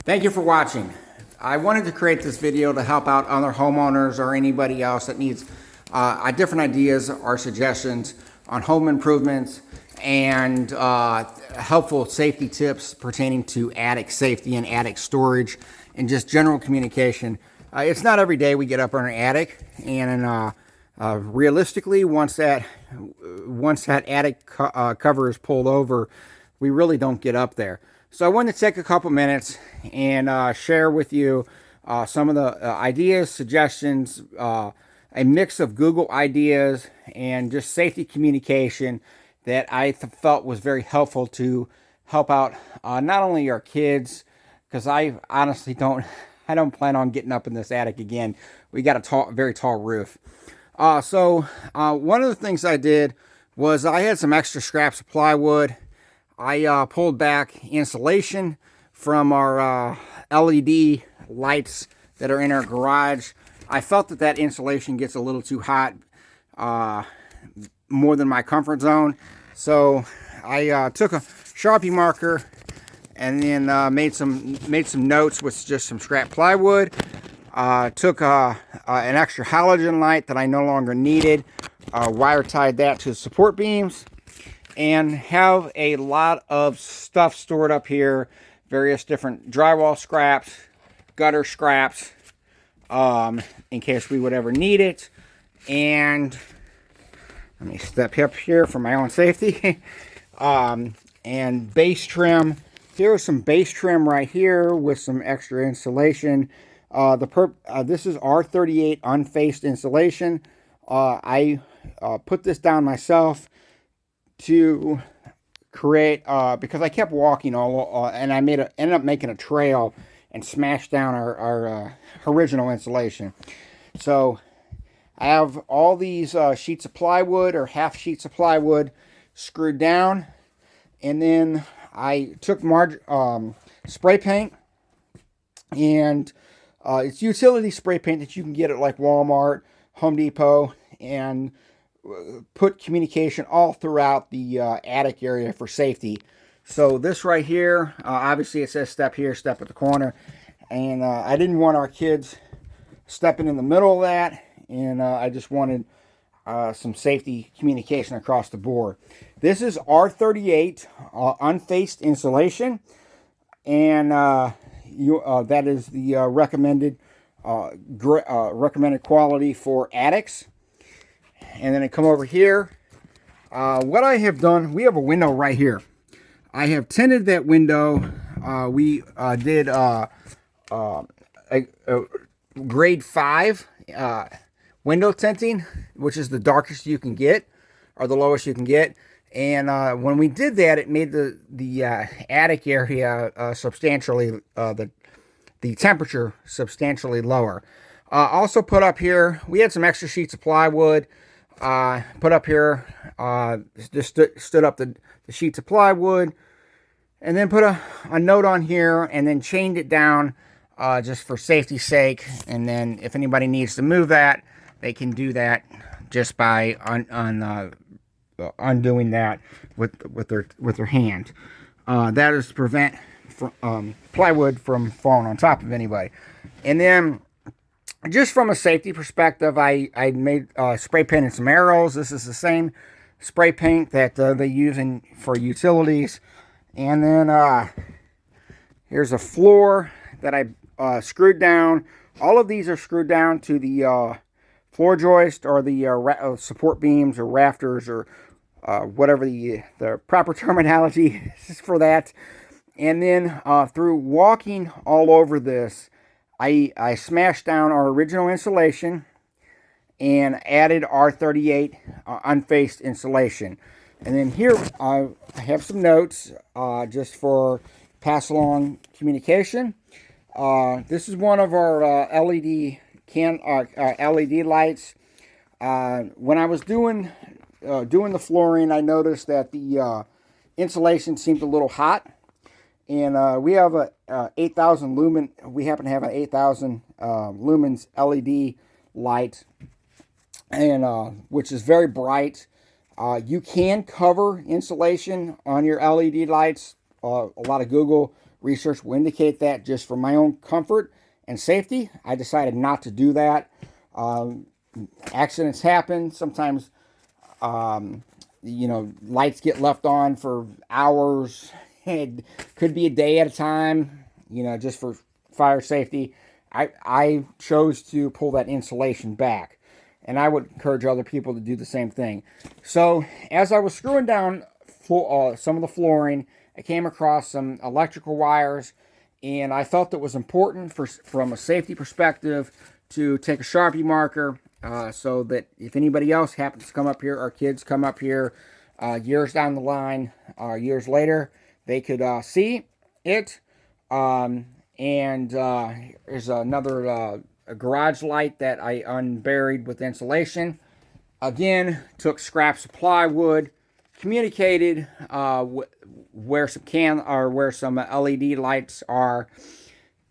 Thank you for watching. I wanted to create this video to help out other homeowners or anybody else that needs different ideas or suggestions on home improvements and helpful safety tips pertaining to attic safety and attic storage and just general communication. It's not every day we get up in our attic, and realistically, once that attic cover is pulled over, we really don't get up there. So I wanted to take a couple minutes and share with you some of the ideas, suggestions, a mix of Google ideas and just safety communication that I felt was very helpful to help out not only our kids, because I honestly don't plan on getting up in this attic again. We got a very tall roof. So one of the things I did was I had some extra scraps of plywood. I pulled back insulation from our LED lights that are in our garage. I felt that insulation gets a little too hot, more than my comfort zone. So I took a Sharpie marker and then made some notes with just some scrap plywood. Took an extra halogen light that I no longer needed, wire tied that to the support beams, and have a lot of stuff stored up here, various different drywall scraps, gutter scraps, in case we would ever need it. And let me step up here for my own safety. And base trim. Here's some base trim right here with some extra insulation. This is R38 unfaced insulation. I put this down myself to create, because I kept walking and I ended up making a trail and smashed down our original insulation. So I have all these sheets of plywood, or half sheets of plywood, screwed down, and then I took spray paint, and it's utility spray paint that you can get at like Walmart, Home Depot, and put communication all throughout the attic area for safety. So this right here, obviously it says step here, step at the corner, and I didn't want our kids stepping in the middle of that, and I just wanted some safety communication across the board. This is R38 unfaced insulation, and that is the recommended quality for attics. And then I come over here. What I have done, we have a window right here. I have tinted that window. We did a grade 5 window tinting, which is the darkest you can get, or the lowest you can get. And when we did that, it made the attic area substantially, the temperature substantially lower. Also put up here, we had some extra sheets of plywood. Put up here, just stood up the sheets of plywood, and then put a note on here, and then chained it down just for safety's sake. And then if anybody needs to move that, they can do that just by undoing that with their hand. That is to prevent plywood from falling on top of anybody. And then, just from a safety perspective, I made spray painted some arrows. This is the same spray paint that they use for utilities. And then here's a floor that I screwed down. All of these are screwed down to the floor joist, or the support beams, or rafters, or whatever the proper terminology is for that. And then through walking all over this, I smashed down our original insulation and added R38 unfaced insulation. And then here I have some notes just for pass along communication. This is one of our LED lights. When I was doing the flooring, I noticed that the insulation seemed a little hot. And we have a 8,000 lumen. We happen to have an 8,000 lumens LED light, and which is very bright. You can cover insulation on your LED lights. A lot of Google research will indicate that. Just for my own comfort and safety, I decided not to do that. Accidents happen. Sometimes, lights get left on for hours. It could be a day at a time, just for fire safety. I chose to pull that insulation back. And I would encourage other people to do the same thing. So as I was screwing down some of the flooring, I came across some electrical wires, and I felt it was important from a safety perspective to take a Sharpie marker so that if anybody else happens to come up here, our kids come up here years down the line, years later, they could see it. And there's another a garage light that I unburied with insulation. Again, took scraps of plywood, communicated where some LED lights are,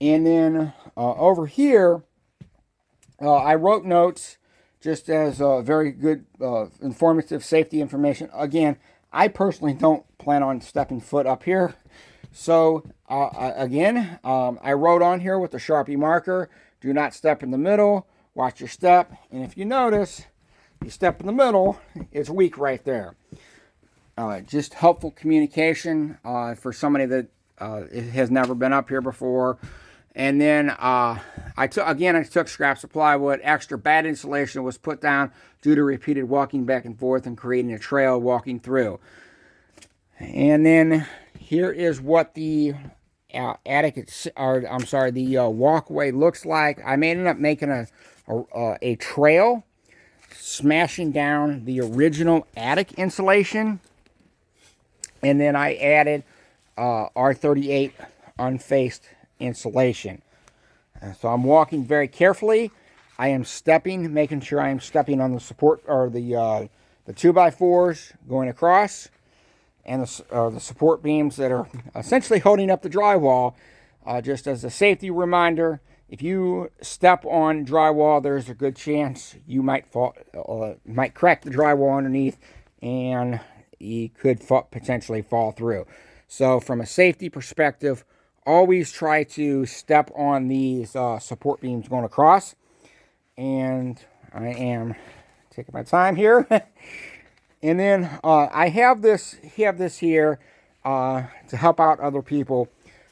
and then over here, I wrote notes just as very good informative safety information. Again, I personally don't plan on stepping foot up here. So again, I wrote on here with the Sharpie marker, do not step in the middle, watch your step, and if you notice, you step in the middle, it's weak right there. Just helpful communication for somebody that has never been up here before. And then I took scraps of plywood. Extra bad insulation was put down due to repeated walking back and forth and creating a trail walking through. And then here is what the walkway looks like. I ended up making a trail, smashing down the original attic insulation, and then I added R38 unfaced insulation. So I'm walking very carefully. I am stepping, making sure I am stepping on the support or the 2x4s going across, and the support beams that are essentially holding up the drywall. Just as a safety reminder, if you step on drywall, there's a good chance you might crack the drywall underneath, and you could potentially fall through. So from a safety perspective, always try to step on these support beams going across. And I am taking my time here. And then I have this here to help out other people.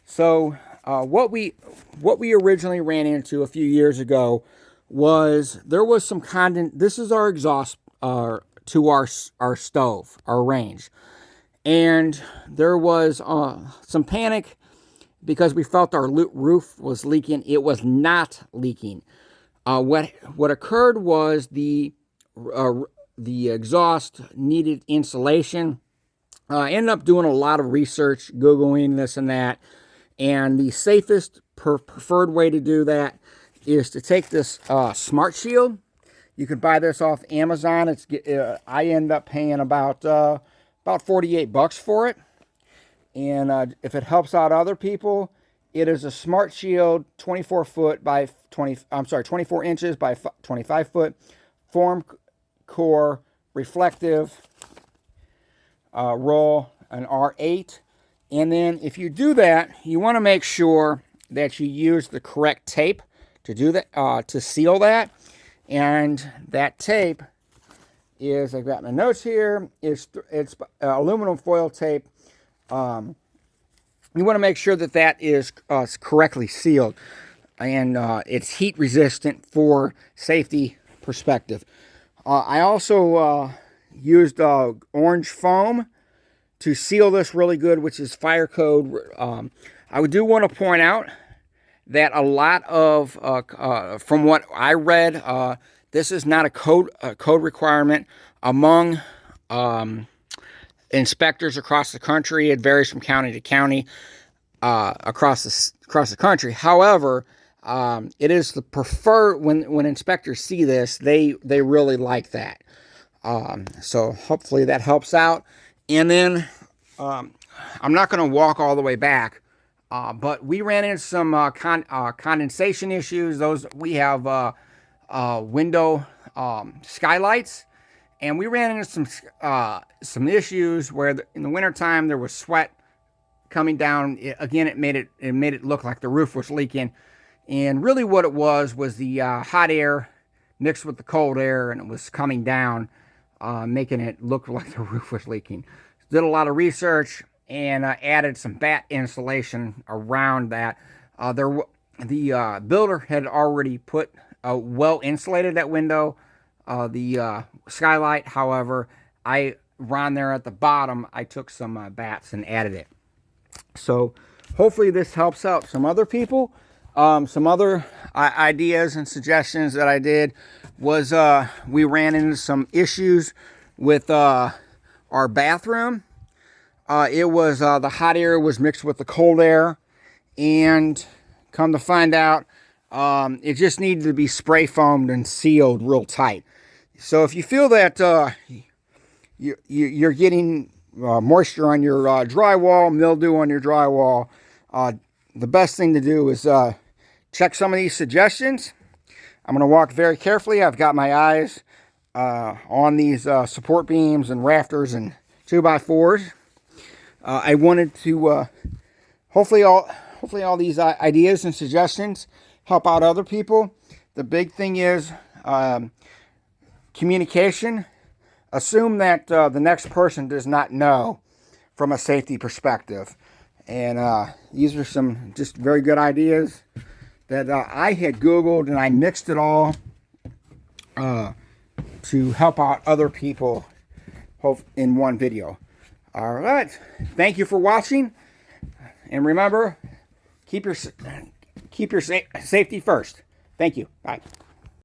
So what we originally ran into a few years ago was there was some this is our exhaust to our stove, our range. And there was some panic because we felt our roof was leaking. It was not leaking. What occurred was the exhaust needed insulation. I ended up doing a lot of research, Googling this and that, and the safest preferred way to do that is to take this Smart Shield. You can buy this off Amazon. I end up paying about $48 for it. And if it helps out other people, it is a Smart Shield 24 inches by 25 foot form core reflective roll, an R8. And then if you do that, you want to make sure that you use the correct tape to do that, to seal that. And that tape is, I've got my notes here, it's aluminum foil tape. You want to make sure that is correctly sealed, and it's heat resistant for safety perspective. I also used orange foam to seal this really good, which is fire code. I do want to point out that a lot of, from what I read, this is not a code requirement among inspectors across the country. It varies from county to county across the country. However, it is the preferred when inspectors see this, they really like that. So hopefully that helps out. And then I'm not going to walk all the way back, but we ran into some condensation issues. We have window skylights. And we ran into some issues where in the wintertime there was sweat coming down. Again, it made it look like the roof was leaking, and really what it was the hot air mixed with the cold air, and it was coming down, making it look like the roof was leaking. Did a lot of research and added some batt insulation around that. The builder had already put well insulated that window, the skylight. However, around there at the bottom, I took some batts and added it. So hopefully this helps out some other people. Some other ideas and suggestions that I did was we ran into some issues with our bathroom. It was the hot air was mixed with the cold air, and come to find out, it just needed to be spray foamed and sealed real tight. So if you feel that you're getting moisture on your drywall, mildew on your drywall, the best thing to do is check some of these suggestions. I'm going to walk very carefully. I've got my eyes on these support beams and rafters and 2x4s. I wanted to hopefully all these ideas and suggestions help out other people. The big thing is communication. Assume that the next person does not know from a safety perspective. And these are some just very good ideas that I had Googled, and I mixed it all to help out other people in one video. All right. Thank you for watching. And remember, keep your safety first. Thank you. Bye.